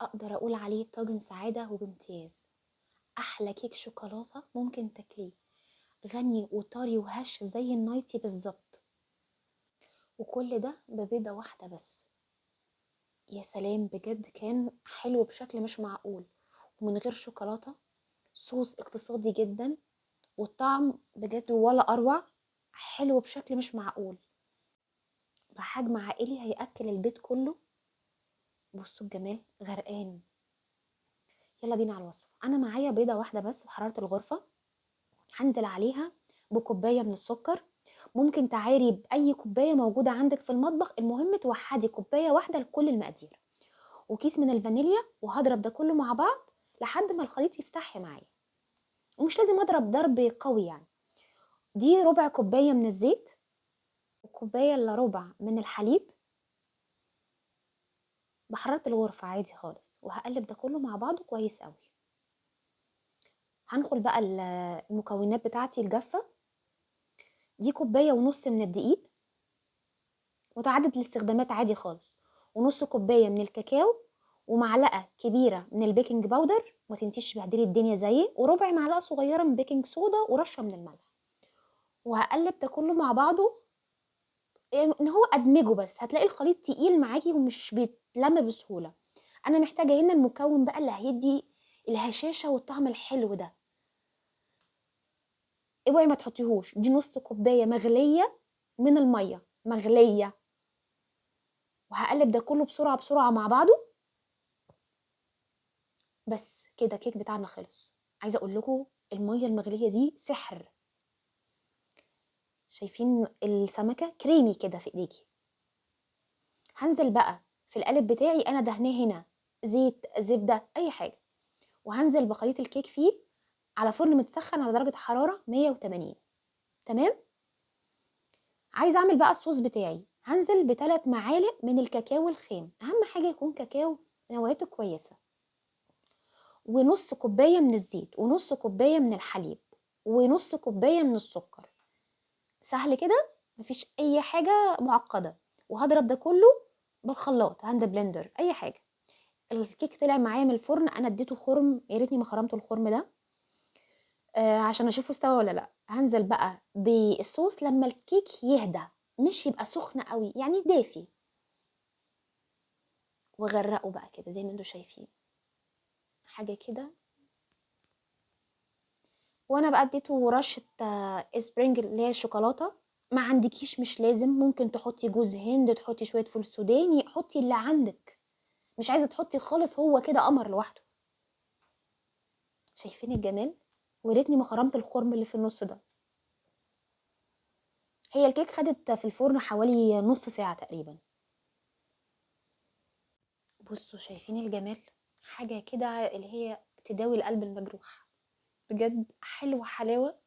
اقدر اقول عليه طاجن سعادة وبامتياز. احلى كيك شوكولاتة ممكن تاكليه، غني وطري وهش زي النايتي بالظبط. وكل ده ببيضة واحدة بس. يا سلام، بجد كان حلو بشكل مش معقول، ومن غير شوكولاتة. صوص اقتصادي جدا، والطعم بجد ولا اروع. حلو بشكل مش معقول، بحجم عائلي هيأكل البيت كله. بصوا الجمال، غرقان. يلا بينا على الوصفة. انا معايا بيضة واحدة بس بحرارة الغرفة، هنزل عليها بكوباية من السكر. ممكن تعايري بأي كوباية موجودة عندك في المطبخ، المهم توحدي كوباية واحدة لكل المقادير. وكيس من الفانيليا، وهضرب ده كله مع بعض لحد ما الخليط يفتح معايا. ومش لازم اضرب ضرب قوي يعني. دي ربع كوباية من الزيت، وكوباية الا ربع من الحليب بحرارة الغرفة عادي خالص. وهقلب ده كله مع بعضه كويس قوي. هنخل بقى المكونات بتاعتي الجافة. دي كوباية ونص من الدقيق متعدد الاستخدامات عادي خالص، ونص كوباية من الكاكاو، ومعلقة كبيرة من البيكنج باودر، ما تنسيش تبهدلي الدنيا زيي، وربع معلقة صغيرة من بيكنج صودا، ورشة من الملح. وهقلب ده كله مع بعضه، يعني ان هو ادمجه، بس هتلاقي الخليط تقيل معاكي ومش بيتلم بسهولة. انا محتاجة هنا المكون بقى اللي هيدي الهشاشة والطعم الحلو ده. اوعي ما تحطيهوش. دي نص كوباية مغلية من المية، مغلية. وهقلب ده كله بسرعة بسرعة مع بعضه. بس كده الكيك بتاعنا خلص. عايزه اقول لكم الميه المغليه دي سحر. شايفين السمكه كريمي كده في ايديكي. هنزل بقى في القالب بتاعي، انا دهناه هنا زيت، زبده، اي حاجه. وهنزل بخليط الكيك فيه على فرن متسخن على درجه حراره 180. تمام. عايزه اعمل بقى الصوص بتاعي. هنزل ب3 معالق من الكاكاو الخام، اهم حاجه يكون كاكاو نواته كويسه. ونص كوبايه من الزيت، ونص كوبايه من الحليب، ونص كوبايه من السكر. سهل كده، مفيش اي حاجه معقده. وهضرب ده كله بالخلاط، هاند بلندر، اي حاجه. الكيك طلع معايا من الفرن، انا اديته خرم، يا ريتني ما خرمته الخرم ده. عشان اشوفه استوى ولا لا. هنزل بقى بالصوص لما الكيك يهدى، مش يبقى سخن قوي، يعني دافي. وغرقه بقى كده زي ما انتوا شايفين، حاجه كده. وانا بقى اديته رشه اسبرينج اللي هي شوكولاته. ما عندكيش مش لازم، ممكن تحطي جوز هند، تحطي شويه فول سوداني، حطي اللي عندك. مش عايزه تحطي خالص، هو كده قمر لوحده. شايفين الجمال؟ وريتني ما خرمت الخرم اللي في النص ده. هي الكيك خدت في الفرن حوالي نص ساعه تقريبا. بصوا شايفين الجمال؟ حاجه كده اللي هي تداوي القلب المجروح. بجد حلوه حلاوه،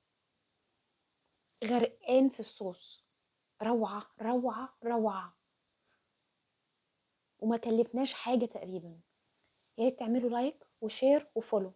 غرقان في الصوص. روعه روعه روعه. وما كلفناش حاجه تقريبا. يا ريت تعملوا لايك وشير وفولو.